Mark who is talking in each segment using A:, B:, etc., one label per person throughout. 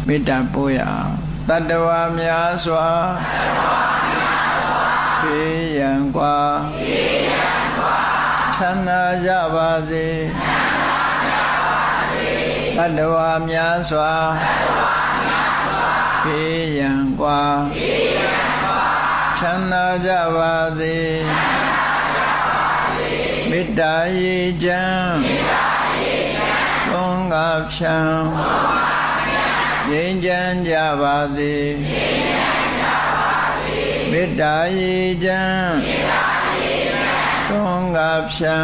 A: မေတ္တာပို့ရအောင်တတ္တဝါများစွာဖေးရန်กว่าချမ်းသာကြပါစေတတ္တဝါများစွာဖေးရန်กว่าချမ်းသာကြပါစေမေတ္တာရေချမ်းဘုံကဖြံငြိမ်းချမ်းကြပါစေမေတ္တာရေချမ်းဘုံကဖြံ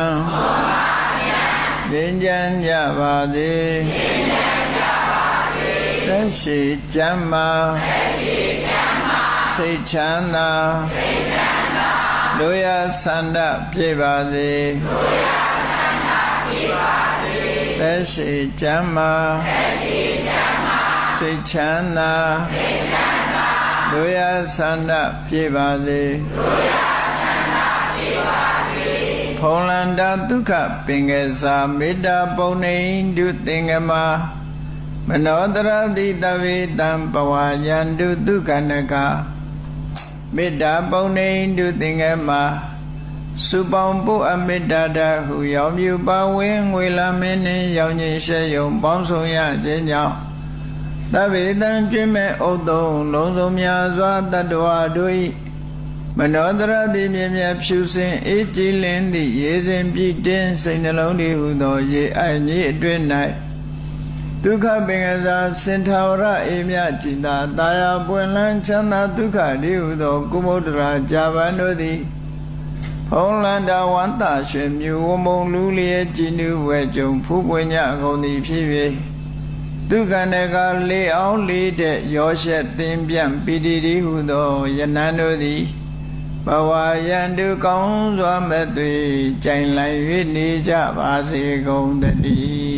A: ငြိမ်းချမ်းကြပါစေသက်ရှိချမ်းသာစိတ်ချမ်းသာလူရဆန္ဒပြည့်ပါစေသက်ရှိချမ်းသာစိတ်ချမ်းသာလူရဆန္ဒပြည့်ပါစေဖုံလန္တာဒုက္ခပင်ကစားမေတ္တာပုံနေတုသင်္ကမမနောတရတိတဝေတံပဝါယန္တုဒုက္ခနကမေတ္တာပုံနေတုသင်္ကမစုပေါင်းဖို့အမေတ္တာတဟုရောင်မြူပါဝင်ငွေလာမင်းနှင့်ရောင်ကြီးရှဲယုံပေါင်းဆောင်ရခြင်းကြောင့်တဗေတံကျွင့်မဲ့ဥဒ္ဒုံလုံးစုံများစွာတတ္တဝါတို့၏မနောတရတိမြင်မြတ်ဖြူစင်အေးကြည်လင်းသည့်ရေစဉ်ပြည့်တင်းစိတ်နှလုံးတည်ဟုသောရေအိုက်ကြီးအတွင်း၌ဒုက္ခပင်ကစားစင်ထာဝရအေမြကြည်သာတာယာပွင့်လန်းချမ်းသာဒုက္ခတည်ဟုသောကုမုဒ္ဒရာဂျာဗန်တို့သည်ဖုံးလန္တာဝန္တာရွှင်မြူဝမုံလူလျက်ကြည်နူးဝဲကြုံဖူးပွင့်ညကုန်သည်ဖြစ်၍ဒုက္ခနေကလေအောင်လေးတဲ့ရောရှက်သင်ပြန့်ပိတိတိဟုသောယနန်တို့သည်ဘဝယန္တုကောင်းစွာမဲ့သွေကြိုင်လိုက်၍နေကြပါစေကုန်သတည်း